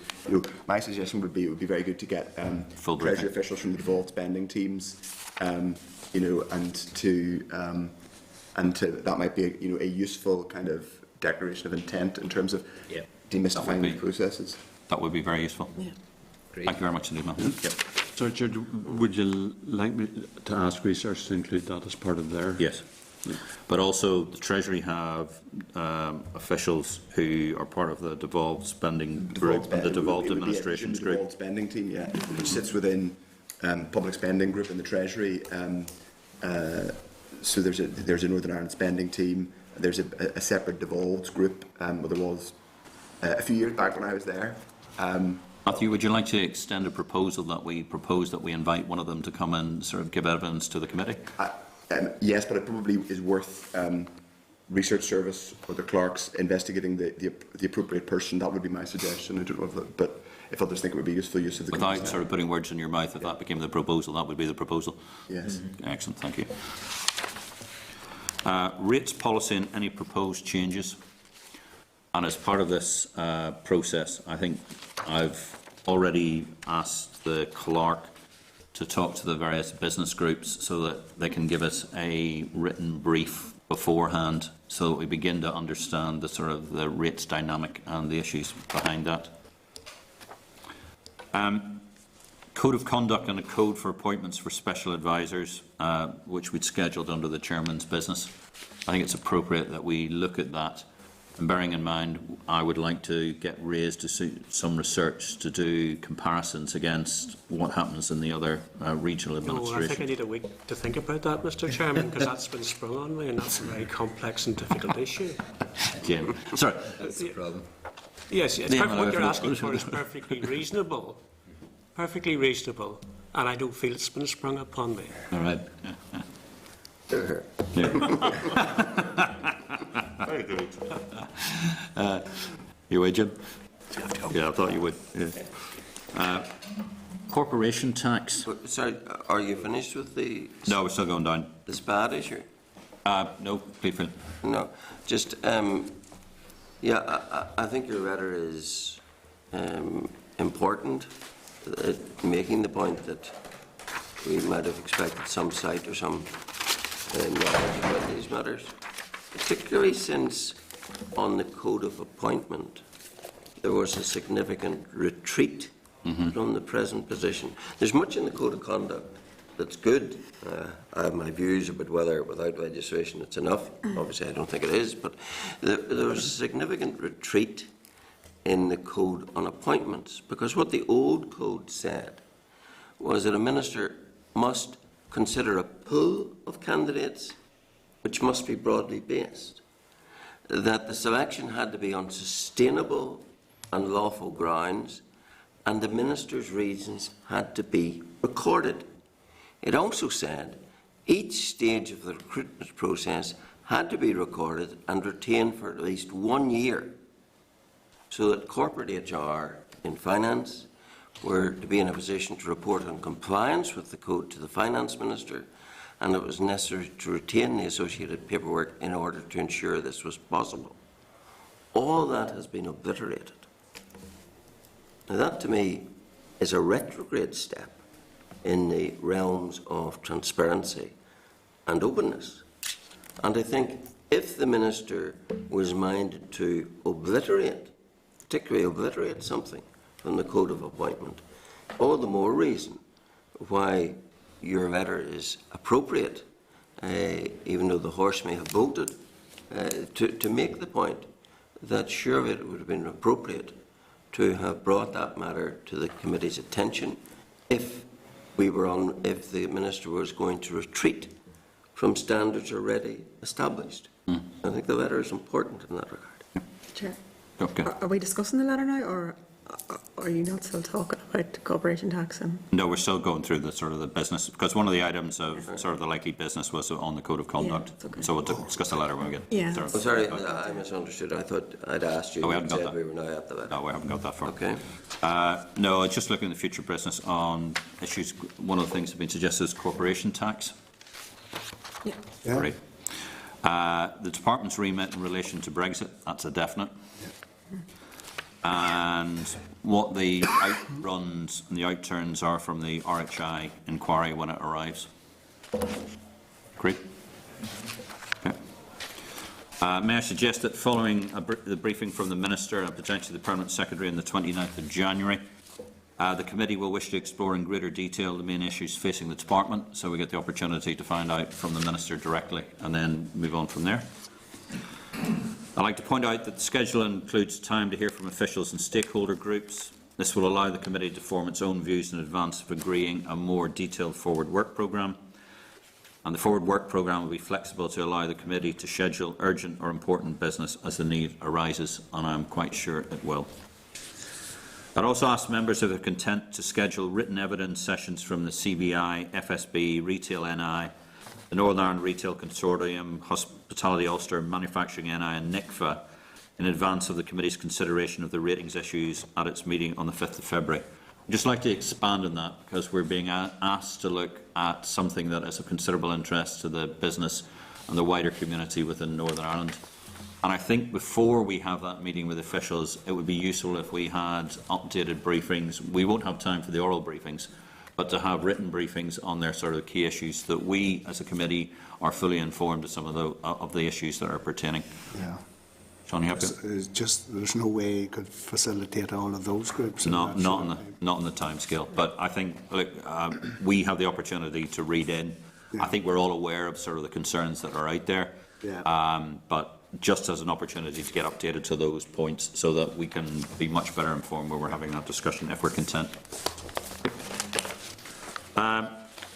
my suggestion would be it would be very good to get Treasury officials from the devolved spending teams, and to that might be a useful kind of declaration of intent in terms of demystifying the processes. That would be very useful. Yeah. Great. Thank you very much indeed, ma'am. Yep. Sorry, Chair, would you like me to ask research to include that as part of their? Yes. But also the Treasury have officials who are part of the devolved spending group, the devolved administrations group. Devolved spending team, yeah, which sits within public spending group in the Treasury. So there's a Northern Ireland spending team. There's a separate devolved group. There was a few years back when I was there. Matthew, would you like to extend a proposal that we propose that we invite one of them to come and sort of give evidence to the committee? Yes, but it probably is worth Research Service or the clerks investigating the appropriate person. That would be my suggestion. I don't know but if others think it would be useful use of the without sort of putting words in your mouth, if that became the proposal, that would be the proposal. Yes. Excellent, thank you. Rates policy and any proposed changes. And as part of this process, I think I've already asked the clerk to talk to the various business groups so that they can give us a written brief beforehand, so that we begin to understand the sort of the rates dynamic and the issues behind that. Code of conduct and a code for appointments for special advisors, which we'd scheduled under the chairman's business. I think it's appropriate that we look at that And bearing in mind, I would like to get raised to some research to do comparisons against what happens in the other regional No, I administration. think I need a week to think about that, Mr. Chairman, because that's been sprung on me, and that's a very complex and difficult issue. Jim, sorry. That's the problem. Yes, it's Yeah, perfect. What well, you're asking for is perfectly reasonable, and I don't feel it's been sprung upon me. All right. Sure. Very good. You would, Jim? Yeah, I thought you would. Yeah. Corporation tax. Sorry, are you finished with the No, we're still going down. SPAD issue? No, please. Phil. No, just, yeah, I think your letter is important, making the point that we might have expected some sight or some knowledge about these matters, particularly since on the Code of Appointment there was a significant retreat from the present position. There's much in the Code of Conduct that's good. I have my views about whether without legislation it's enough. Obviously I don't think it is, but there was a significant retreat in the Code on Appointments, because what the old Code said was that a minister must consider a pool of candidates which must be broadly based, that the selection had to be on sustainable and lawful grounds, and the minister's reasons had to be recorded. It also said each stage of the recruitment process had to be recorded and retained for at least 1 year, so that corporate HR in finance were to be in a position to report on compliance with the code to the finance minister, and it was necessary to retain the associated paperwork in order to ensure this was possible. All that has been obliterated. Now that to me is a retrograde step in the realms of transparency and openness. And I think if the minister was minded to obliterate, particularly obliterate something from the Code of Appointment, all the more reason why your letter is appropriate, even though the horse may have bolted, to make the point that surely it would have been appropriate to have brought that matter to the committee's attention if the minister was going to retreat from standards already established. I think the letter is important in that regard. Chair, Okay. are we discussing the letter now, or are you not still talking about corporation tax? And No, we're still going through the sort of the business, because one of the items of sort of the likely business was on the Code of Conduct. it's okay. So we'll discuss the letter when we get Yeah. there. Oh, sorry, I misunderstood. I thought I'd asked you Oh, we and haven't got said that. we were now at the letter. No, we haven't got that far. Okay. No, just looking at the future business on issues. One of the things that's been suggested is corporation tax. yeah, Yeah. Great. The department's remit in relation to Brexit, that's a definite. And what the outruns and the outturns are from the RHI inquiry when it arrives. Great. Okay. May I suggest that following the briefing from the Minister and potentially the Permanent Secretary on the 29th of January, the committee will wish to explore in greater detail the main issues facing the department, so we get the opportunity to find out from the Minister directly and then move on from there. I'd like to point out that the schedule includes time to hear from officials and stakeholder groups. This will allow the committee to form its own views in advance of agreeing a more detailed forward work programme. And the forward work programme will be flexible to allow the committee to schedule urgent or important business as the need arises, and I am quite sure it will. I'd also ask members if they're content to schedule written evidence sessions from the CBI, FSB, Retail NI, the Northern Ireland Retail Consortium, Hospitality Ulster, Manufacturing NI and NICFA in advance of the committee's consideration of the ratings issues at its meeting on the 5th of February. I'd just like to expand on that, because we're being asked to look at something that is of considerable interest to the business and the wider community within Northern Ireland. And I think before we have that meeting with officials, it would be useful if we had updated briefings. We won't have time for the oral briefings, but to have written briefings on their sort of key issues, that we as a committee are fully informed of some of the issues that are pertaining. Yeah. Sean, you have It's just there's no way you could facilitate all of those groups. not on the time scale. But I think, look, we have the opportunity to read in. Yeah. I think we're all aware of sort of the concerns that are out there. Yeah. But just as an opportunity to get updated to those points so that we can be much better informed when we're having that discussion, if we're content.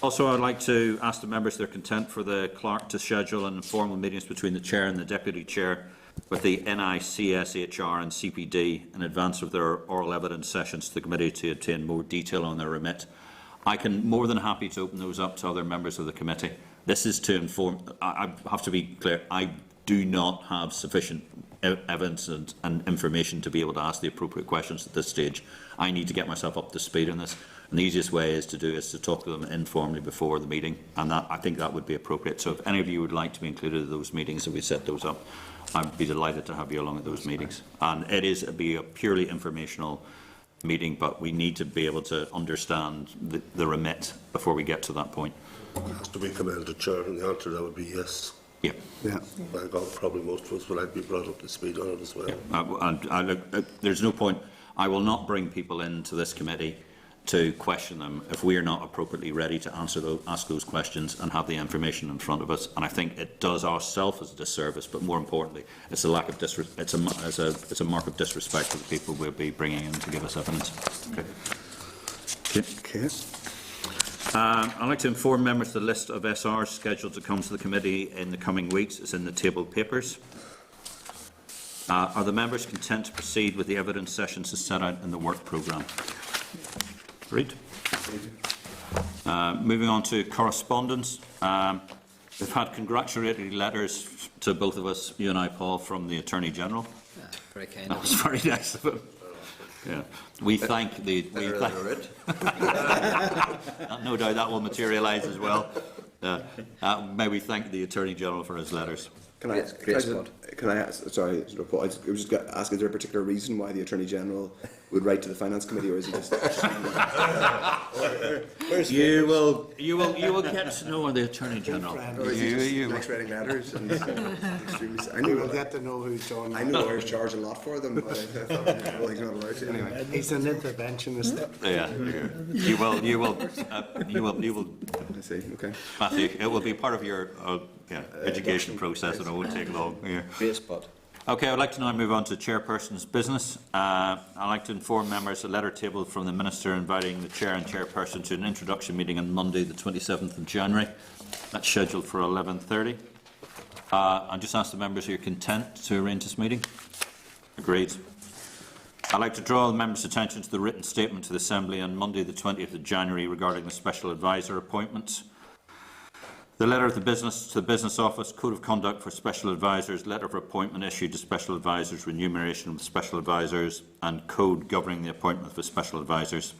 Also, I would like to ask the members if they're content for the clerk to schedule informal meetings between the chair and the deputy chair with the NICSHR and CPD in advance of their oral evidence sessions to the committee to obtain more detail on their remit. I can more than happy to open those up to other members of the committee. This is to inform. I have to be clear. I do not have sufficient evidence and information to be able to ask the appropriate questions at this stage. I need to get myself up to speed on this. And the easiest way is to talk to them informally before the meeting, and I think that would be appropriate. So if any of you would like to be included in those meetings, if we set those up, I'd be delighted to have you along at those meetings. And it'd be a purely informational meeting, but we need to be able to understand the remit before we get to that point. It has to be commended, Chair, and the answer to that would be yes. Yeah. Yeah. I got probably most of us will like be brought up to speed on it as well. Yeah. There's no point. I will not bring people into this committee to question them if we are not appropriately ready to ask those questions and have the information in front of us. And I think it does ourselves as a disservice, but more importantly, it's a lack of it's a mark of disrespect to the people we'll be bringing in to give us evidence. Okay. I'd like to inform members the list of SRs scheduled to come to the committee in the coming weeks is in the tabled papers. Are the members content to proceed with the evidence sessions as set out in the work programme? Agreed. Moving on to correspondence. We've had congratulatory letters to both of us, you and I, Paul, from the Attorney General. Yeah, very kind. That was very nice of him. Yeah. We thank the... no doubt that will materialise as well. May we thank the Attorney General for his letters. Can I ask, sorry, Paul, I was just going to ask, is there a particular reason why the Attorney General would write to the Finance Committee, or is he just... You will get to know the Attorney General. Or is he just likes writing letters? And I knew We'll get to know who's on. I knew lawyers charge a lot for them, but I thought, well, he's not allowed to. Anyway. He's an interventionist. Yeah, you will. I see, okay. Matthew, it will be part of your education process, and it won't take long. Yeah. Great spot. Okay, I'd like to now move on to chairperson's business. I'd like to inform members a letter tabled from the Minister inviting the chair and chairperson to an introduction meeting on Monday, the 27th of January. That's scheduled for 11:30. I'll just ask the members if you're content to arrange this meeting. Agreed. I'd like to draw the members' attention to the written statement to the Assembly on Monday, the 20th of January regarding the Special Advisor appointments. The letter of the business to the Business Office, Code of Conduct for Special Advisors, letter of appointment issued to Special Advisors, remuneration of Special Advisors, and code governing the appointment of Special Advisors.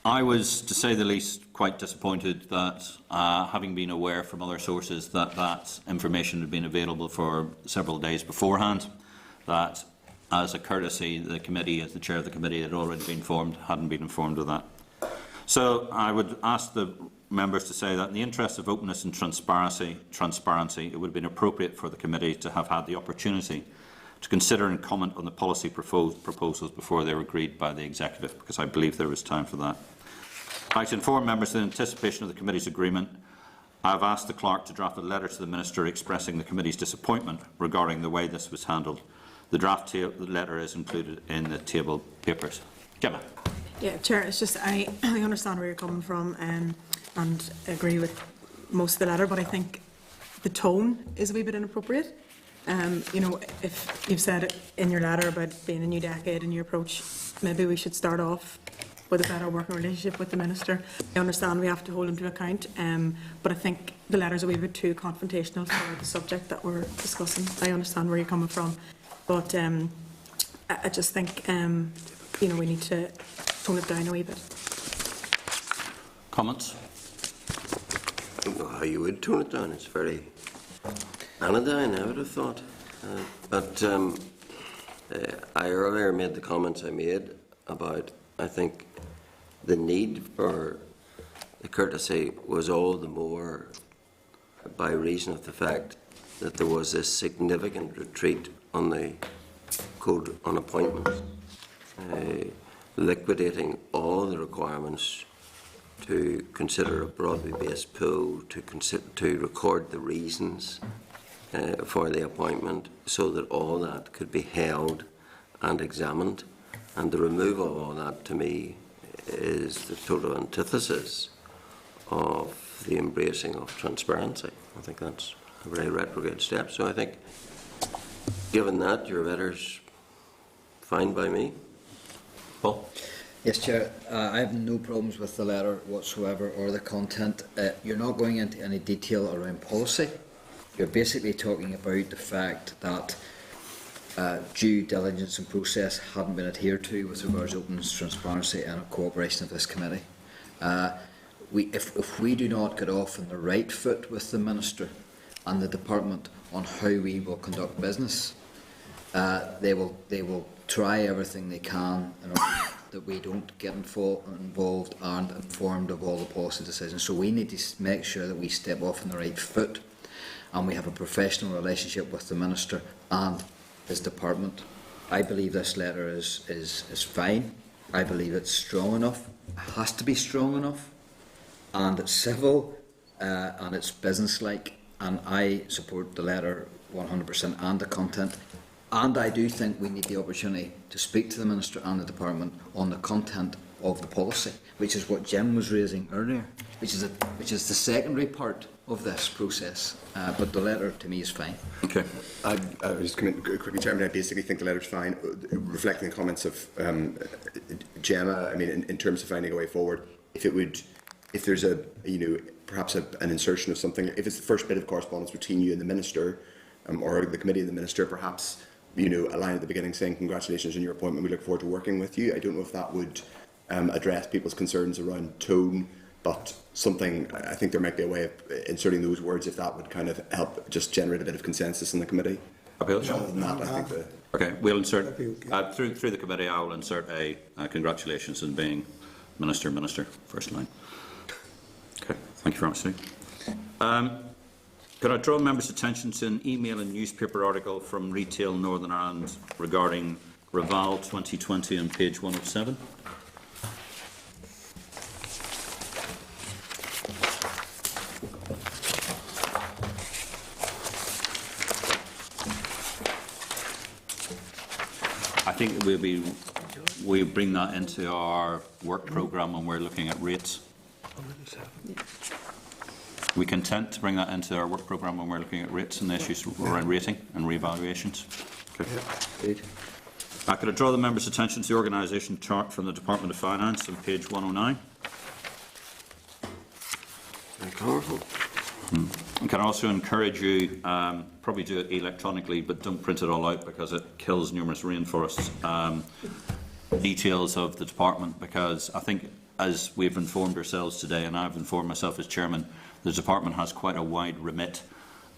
I was, to say the least, quite disappointed that, having been aware from other sources that information had been available for several days beforehand, that as a courtesy, the committee, as the chair of the committee, had already been informed, hadn't been informed of that. So I would ask the members to say that in the interest of openness and transparency, it would have been appropriate for the committee to have had the opportunity to consider and comment on the policy proposals before they were agreed by the executive, because I believe there was time for that. I'd like to inform members that in anticipation of the committee's agreement, I have asked the clerk to draft a letter to the Minister expressing the committee's disappointment regarding the way this was handled. The draft letter is included in the table papers. Gemma. Yeah, Chair, it's just I understand where you're coming from and agree with most of the letter, but I think the tone is a wee bit inappropriate. You know, if you've said it in your letter about being a new decade in your approach, maybe we should start off with a better working relationship with the Minister. I understand we have to hold him to account, but I think the letter's a wee bit too confrontational for the subject that we're discussing. I understand where you're coming from, but I just think you know, we need to tone it down a wee bit. Comments? I don't know how you would tone it down. It's very anodyne, I would have thought. But I earlier made the comments I made about, I think, the need for the courtesy was all the more by reason of the fact that there was a significant retreat on the code on appointments, liquidating all the requirements to consider a broadly based pool, to record the reasons for the appointment, so that all that could be held and examined. And the removal of all that, to me, is the total antithesis of the embracing of transparency. I think that's a very retrograde step. So I think, given that, your letter's fine by me. Paul? Yes, Chair. I have no problems with the letter whatsoever or the content. You're not going into any detail around policy. You're basically talking about the fact that due diligence and process hadn't been adhered to with regards to openness, transparency and cooperation of this committee. If we do not get off on the right foot with the Minister and the Department on how we will conduct business, they will try everything they can in order that we don't get involved and informed of all the policy decisions. So we need to make sure that we step off on the right foot and we have a professional relationship with the Minister and his department. I believe this letter is fine. I believe it's strong enough. It has to be strong enough, and it's civil and it's businesslike, and I support the letter 100% and the content. And I do think we need the opportunity to speak to the Minister and the Department on the content of the policy, which is what Jim was raising earlier, which is the secondary part of this process. But the letter, to me, is fine. Okay. I just come in quickly, Chairman. I basically think the letter's fine, reflecting the comments of Gemma. I mean, in terms of finding a way forward, if there's perhaps an insertion of something, if it's the first bit of correspondence between you and the Minister, or the committee and the Minister, perhaps a line at the beginning saying congratulations on your appointment, we look forward to working with you. I don't know if that would address people's concerns around tone, but something, I think there might be a way of inserting those words if that would kind of help just generate a bit of consensus in the committee. Other than that, I think Okay, we'll insert, through the committee, I will insert a congratulations on being Minister, first line. Okay, thank you very much, Steve. Could I draw members' attention to an email and newspaper article from Retail Northern Ireland regarding Reval 2020 on page 107? I think we bring that into our work programme when we're looking at rates. We content to bring that into our work programme when we're looking at rates and the issues around rating and revaluations. Okay. Could I draw the members' attention to the organisation chart from the Department of Finance on page 109? Very colourful. I can also encourage you, probably do it electronically, but don't print it all out because it kills numerous rainforests. Details of the department, because I think, as we've informed ourselves today, and I've informed myself as chairman, the department has quite a wide remit,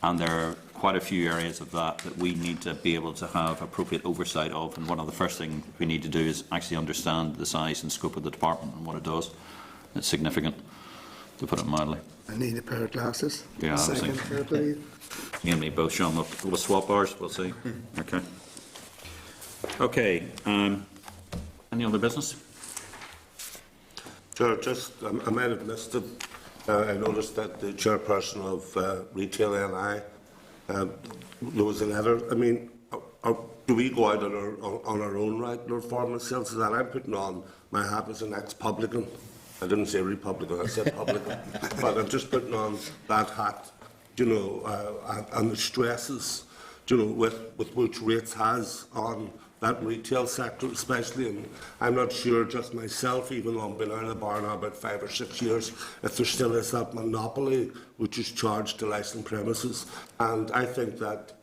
and there are quite a few areas of that we need to be able to have appropriate oversight of. And one of the first things we need to do is actually understand the size and scope of the department and what it does. It's significant, to put it mildly. I need a pair of glasses. Yeah, Second pair, please. You and me both, Sean. We'll swap ours. We'll see. Okay. Okay. Any other business? Chair, I might have missed it. I noticed that the chairperson of Retail NI, there was a letter. I mean, do we go out on our own right in our formal sales? That I'm putting on my hat as an ex-publican. I didn't say Republican, I said publican. But I'm just putting on that hat, and the stresses, with which rates has on that retail sector especially, and I'm not sure just myself, even though I've been out of the bar now about 5 or 6 years, if there still is that monopoly which is charged to licensed premises. And I think that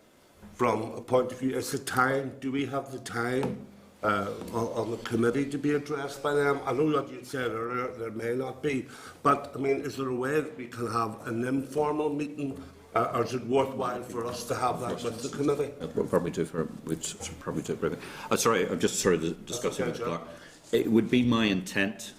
from a point of view, is the time, do we have the time on the committee to be addressed by them? I know what you said earlier, there may not be, but I mean, is there a way that we can have an informal meeting? Or is it worthwhile for us to have that with the committee? We'll probably do sorry, I'm just sort of discussing with Clark. It would be my intent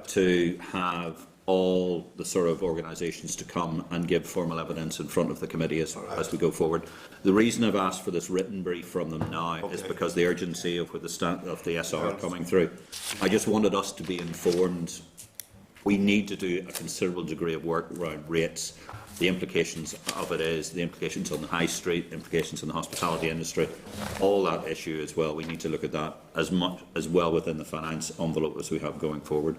to have all the sort of organisations to come and give formal evidence in front of the committee as we go forward. The reason I've asked for this written brief from them now is because the urgency of the SR coming through. I just wanted us to be informed. We need to do a considerable degree of work around rates, The implications of it is the implications on the high street, implications on the hospitality industry, all that issue as well. We need to look at that as much as well within the finance envelope as we have going forward.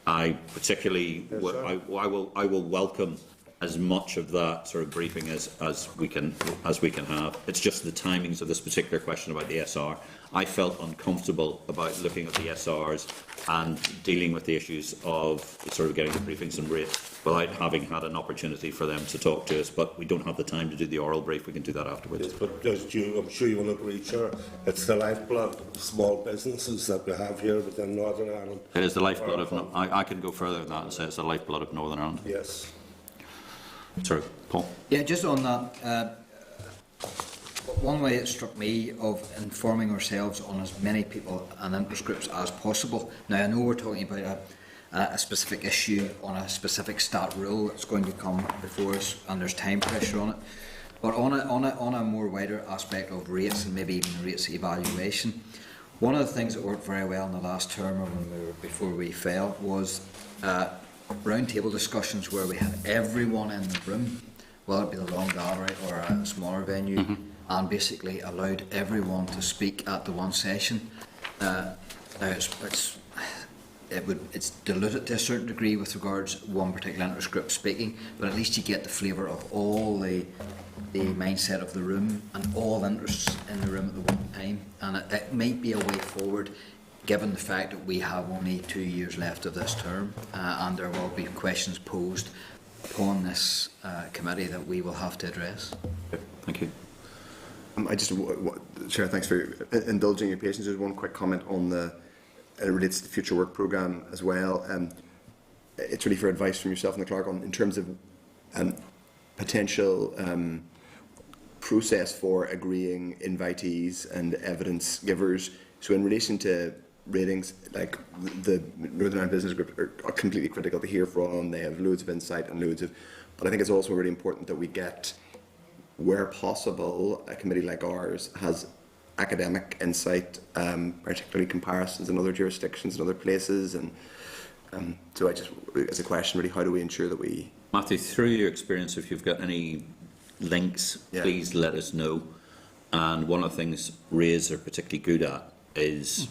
I particularly, I will welcome as much of that sort of briefing as we can have. It's just the timings of this particular question about the SR. I felt uncomfortable about looking at the SRs and dealing with the issues of sort of getting the briefings and rates without having had an opportunity for them to talk to us. But we don't have the time to do the oral brief. We can do that afterwards. Yes, but I'm sure you will agree, Chair, it's the lifeblood of small businesses that we have here within Northern Ireland. It is the lifeblood of. I can go further than that and say it's the lifeblood of Northern Ireland. Yes. Sorry, Paul. Yeah, just on that, one way it struck me of informing ourselves on as many people and interest groups as possible. Now, I know we're talking about a specific issue on a specific stat rule that's going to come before us, and there's time pressure on it. But on a more wider aspect of rates, and maybe even rates evaluation, one of the things that worked very well in the last term, or before we fell, was roundtable discussions where we had everyone in the room, whether it be the long gallery or a smaller venue, and basically allowed everyone to speak at the one session. Now it's diluted to a certain degree with regards to one particular interest group speaking, but at least you get the flavour of all the mindset of the room and all interests in the room at the one time, and it might be a way forward given the fact that we have only 2 years left of this term, and there will be questions posed upon this committee that we will have to address. Thank you. Chair, thanks for indulging your patience. There's one quick comment on it relates to the future work programme as well. It's really for advice from yourself and the clerk in terms of potential process for agreeing invitees and evidence givers. So in relation to ratings, like the Northern Ireland Business Group are completely critical to hear from. They have loads of insight and but I think it's also really important that we get, where possible, a committee like ours has academic insight, particularly comparisons in other jurisdictions and other places, and so as a question really, how do we ensure that we... Matthew, through your experience, if you've got any links, please let us know. And one of the things Rays are particularly good at is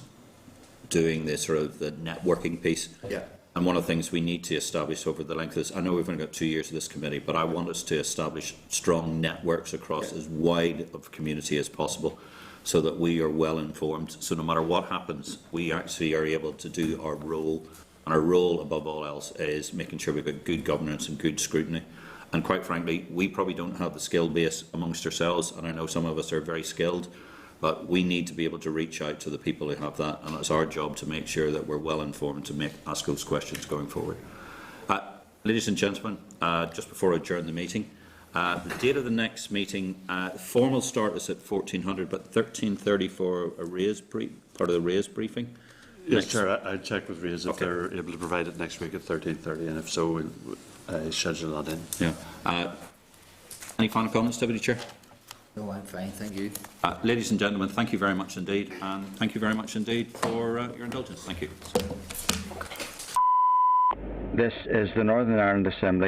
doing the sort of the networking piece. Yeah. And one of the things we need to establish over the length of this, I know we've only got 2 years of this committee, but I want us to establish strong networks across as wide of a community as possible, so that we are well informed. So no matter what happens, we actually are able to do our role. And our role, above all else, is making sure we've got good governance and good scrutiny. And quite frankly, we probably don't have the skill base amongst ourselves, and I know some of us are very skilled, but we need to be able to reach out to the people who have that, and it's our job to make sure that we're well informed to ask those questions going forward. Ladies and gentlemen, just before I adjourn the meeting, the date of the next meeting, formal start is at 1400, but 13:30 for a part of the Rays briefing. Yes, Chair, I'll check with Rays if they're able to provide it next week at 13:30, and if so, we'll schedule that in. Yeah. Any final comments, Deputy Chair? No, I'm fine, thank you. Ladies and gentlemen, thank you very much indeed, and thank you very much indeed for your indulgence. Thank you. This is the Northern Ireland Assembly